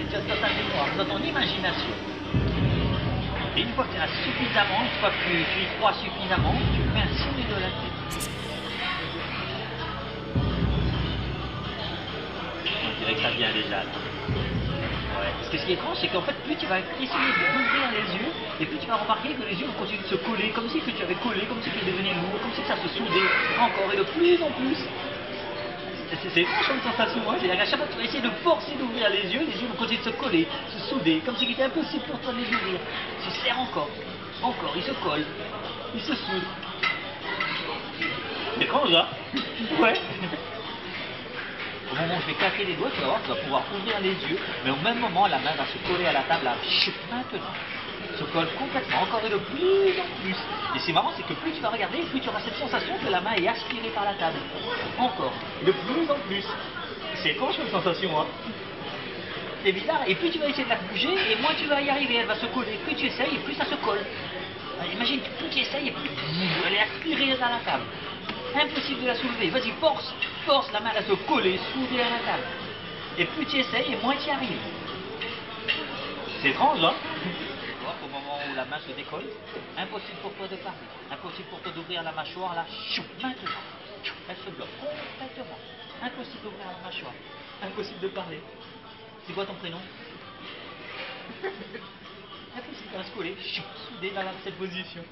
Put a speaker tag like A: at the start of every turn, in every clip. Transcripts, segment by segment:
A: tu vas dans ta mémoire, dans ton imagination. Et une fois que tu as suffisamment, une fois que tu y crois suffisamment, tu fais un signe de la tête. On dirait que ça vient déjà là. Ouais. Parce que ce qui est étrange, c'est qu'en fait, plus tu vas essayer d'ouvrir les yeux, et plus tu vas remarquer que les yeux vont continuer de se coller, comme si que tu avais collé, comme si qu'ils devenaient lourds, comme si ça se soudait encore, et de plus en plus. C'est étrange comme sensation, hein. C'est-à-dire qu'à chaque fois que tu vas essayer de forcer d'ouvrir les yeux vont continuer de se coller, se souder, comme si c'était impossible pour toi de les ouvrir. Tu serres encore, ils se collent, ils se soudent. C'est étrange, hein. Ouais. Au moment où je vais claquer les doigts, tu vas voir, tu vas pouvoir ouvrir les yeux, mais au même moment, la main va se coller à la table, là, maintenant, se colle complètement, encore et de plus en plus. Et c'est marrant, c'est que plus tu vas regarder, plus tu auras cette sensation que la main est aspirée par la table. Encore, et de plus en plus. C'est étrange comme sensation, hein. C'est bizarre, et plus tu vas essayer de la bouger, et moins tu vas y arriver, elle va se coller. Plus tu essayes, et plus ça se colle. Alors, imagine, plus tu essayes, et plus elle est aspirée à la table. Impossible de la soulever. Vas-y, force la main à se coller, souder à la table. Et plus tu essayes, et moins tu y arrives. C'est étrange, hein. Au moment où la main se décolle, impossible pour toi de parler, impossible pour toi d'ouvrir la mâchoire, là, maintenant, elle se bloque complètement. Impossible d'ouvrir la mâchoire, impossible de parler. C'est quoi ton prénom? Impossible de se coller, soudé dans cette position.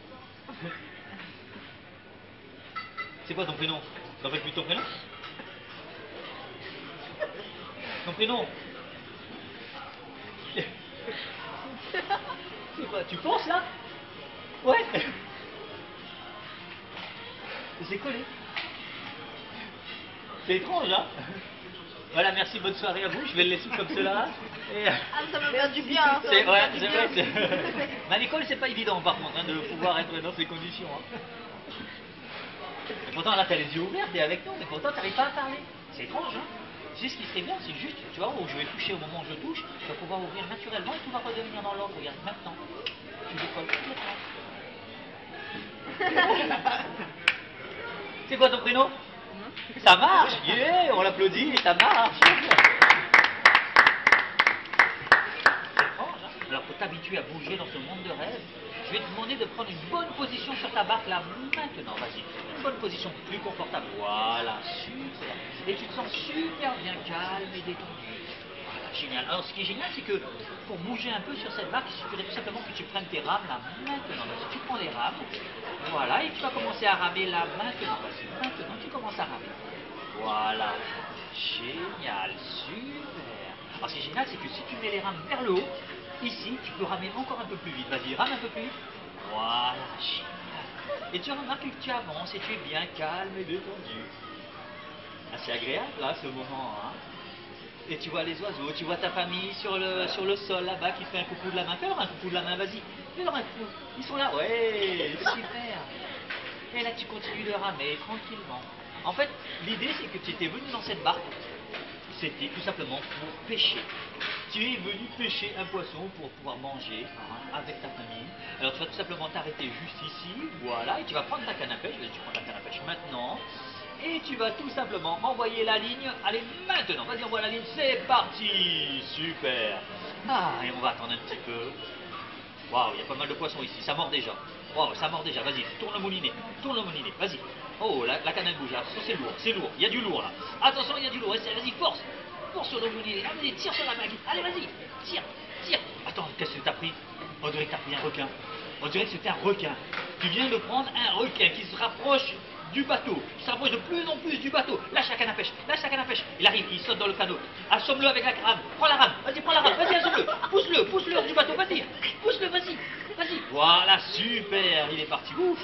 A: C'est quoi ton prénom? Tu t'en rappelles plus de ton prénom? Ton prénom? C'est quoi? Tu penses là? Ouais. C'est collé. C'est étrange, hein? Voilà, merci, bonne soirée à vous. Je vais le laisser comme cela. Et...
B: Ah, ça me fait du bien.
A: C'est vrai, c'est vrai. Mais à l'école, c'est pas évident par contre, hein, de pouvoir être dans ces conditions. Hein. Et pourtant, là, t'as les yeux ouverts, t'es avec nous, mais pourtant, t'arrives pas à parler. C'est étrange, hein? Tu sais ce qui serait bien, c'est juste, tu vois, où je vais toucher au moment où je touche, tu vas pouvoir ouvrir naturellement et tout va redevenir dans l'ordre. Regarde, maintenant, tu décolles complètement. C'est quoi ton prénom? Ça marche, yeah, on l'applaudit, ça marche. Alors pour t'habituer à bouger dans ce monde de rêve, je vais te demander de prendre une bonne position sur ta barque là maintenant, vas-y. Une bonne position plus confortable, voilà, super. Et tu te sens super bien calme et détendu. Voilà, génial. Alors ce qui est génial, c'est que pour bouger un peu sur cette barque, il suffirait tout simplement que tu prennes tes rames là maintenant. Vas-y, tu prends les rames, voilà, et tu vas commencer à ramer là maintenant. Vas-y, maintenant tu commences à ramer. Voilà, génial, super. Alors ce qui est génial, c'est que si tu mets les rames vers le haut, ici, tu peux ramer encore un peu plus vite. Vas-y, rame un peu plus vite. Voilà, génial. Et tu remarques que tu avances et tu es bien calme et détendu. Assez agréable, là, ce moment, hein. Et tu vois les oiseaux, tu vois ta famille sur le sol, là-bas, qui te fait un coucou de la main. Fais-leur un coucou de la main, vas-y. Fais-leur un coucou. Ils sont là, ouais, super. Et là, tu continues de ramer, tranquillement. En fait, l'idée, c'est que tu étais venu dans cette barque. C'était tout simplement pour pêcher. Tu es venu pêcher un poisson pour pouvoir manger avec ta famille. Alors tu vas tout simplement t'arrêter juste ici, voilà, et tu vas prendre ta canne à pêche. Tu prends ta canne à pêche maintenant, et tu vas tout simplement envoyer la ligne. Allez, maintenant, vas-y, envoie la ligne, c'est parti. Super. Ah, et on va attendre un petit peu. Waouh, il y a pas mal de poissons ici, ça mord déjà. Waouh, ça mord déjà, vas-y, tourne le moulinet, vas-y. Oh, la canne bouge, attention, c'est lourd, il y a du lourd là. Attention, il y a du lourd, vas-y, force sur le moulinet, allez, tire sur la bague, allez, vas-y, tire. Attends, qu'est-ce que t'as pris? On dirait que t'as pris un requin. On dirait que c'était un requin. Tu viens de prendre un requin qui se rapproche du bateau, qui se rapproche de plus en plus du bateau. Lâche la canne à pêche. Il arrive, il saute dans le canot. Assomme-le avec la rame. Prends la rame, vas-y, assomme-le. Pousse-le hors du bateau, vas-y. Pousse-le, vas-y. Voilà, super, il est parti. Ouf.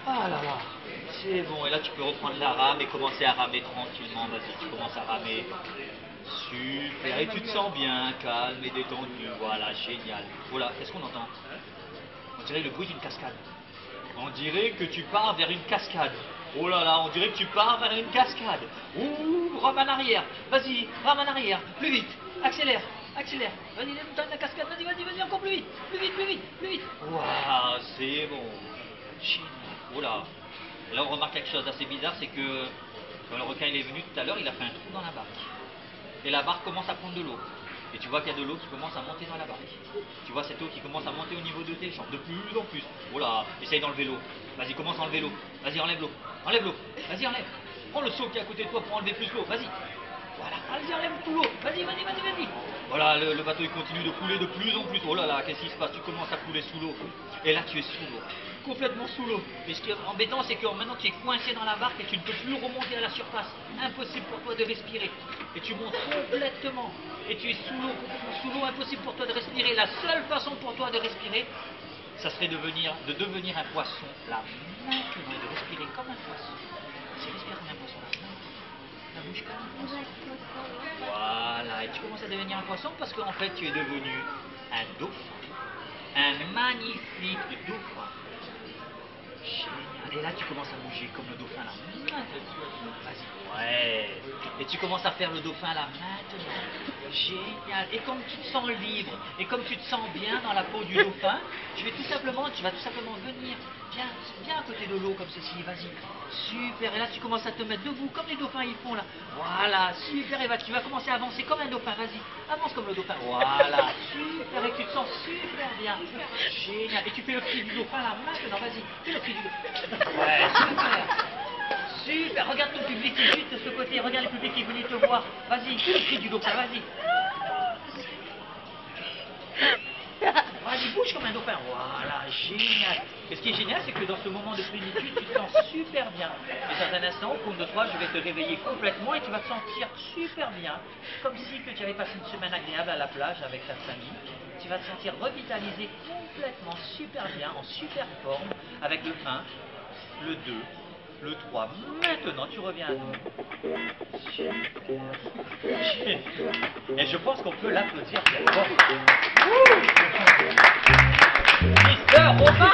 A: Ah là là, c'est bon. Et là, tu peux reprendre la rame et commencer à ramer tranquillement. Vas-y, tu commences à ramer. Super, et tu te sens bien, calme et détendu. Voilà, génial. Voilà, qu'est-ce qu'on entend? On dirait le bruit d'une cascade. On dirait que tu pars vers une cascade. Oh là là, on dirait que tu pars vers une cascade. Ouh, rame en arrière. Vas-y, rame en arrière. Plus vite. Accélère. Vas-y, les montagnes, la cascade. Vas-y, encore plus vite. Waouh, c'est bon. Génial. Oh là. Et là, on remarque quelque chose d'assez bizarre, c'est que quand le requin il est venu tout à l'heure, il a fait un trou dans la barque. Et la barque commence à prendre de l'eau. Et tu vois qu'il y a de l'eau qui commence à monter dans la barque. Tu vois cette eau qui commence à monter au niveau de tes jambes, de plus en plus. Oh là, essaye d'enlever l'eau. Vas-y, commence à enlever l'eau. Vas-y, enlève l'eau. Enlève l'eau. Vas-y, enlève. Prends le seau qui est à côté de toi pour enlever plus l'eau. Vas-y. Voilà, vas-y, enlève tout l'eau. Vas-y, vas-y, vas-y, vas-y. Voilà, le bateau il continue de couler de plus en plus. Oh là là, qu'est-ce qui se passe? Tu commences à couler sous l'eau. Et là, tu es sous l'eau. Complètement sous l'eau. Et ce qui est embêtant, c'est que maintenant tu es coincé dans la barque et tu ne peux plus remonter à la surface. Impossible pour toi de respirer. Et tu montes complètement. Et tu es sous l'eau, complètement sous l'eau, impossible pour toi de respirer. La seule façon pour toi de respirer, ça serait de devenir un poisson là maintenant et de respirer comme un poisson. C'est respirer comme un poisson là maintenant. La bouche comme un poisson. Voilà, et tu commences à devenir un poisson parce qu'en fait tu es devenu un dauphin. Un magnifique dauphin. Génial. Et là tu commences à bouger comme le dauphin là. Vas-y. Ouais. Et tu commences à faire le dauphin là maintenant. Génial. Et comme tu te sens libre, et comme tu te sens bien dans la peau du dauphin, tu vas tout simplement venir bien à côté de l'eau comme ceci. Vas-y. Super. Et là tu commences à te mettre debout comme les dauphins ils font là. Voilà. Super. Et tu vas commencer à avancer comme un dauphin. Vas-y. Avance comme le dauphin. Voilà. Super. Et tu te sens super bien. Génial. Et tu fais le cri du dauphin là maintenant. Vas-y. Fais le cri du dauphin. Ouais. Super. Super, regarde ton public qui est juste de ce côté, regarde le public qui est venu te voir. Vas-y, fais le cri du dauphin, vas-y. Vas-y, bouge comme un dauphin. Voilà, génial. Et ce qui est génial, c'est que dans ce moment de plénitude, tu te sens super bien. Et dans un instant, au fond de toi, je vais te réveiller complètement et tu vas te sentir super bien. Comme si que tu avais passé une semaine agréable à la plage avec ta famille. Tu vas te sentir revitalisé complètement super bien, en super forme, avec le 1, le 2, le 3. Maintenant, tu reviens à nous. Et je pense qu'on peut l'applaudir bien fort. Mister Robin.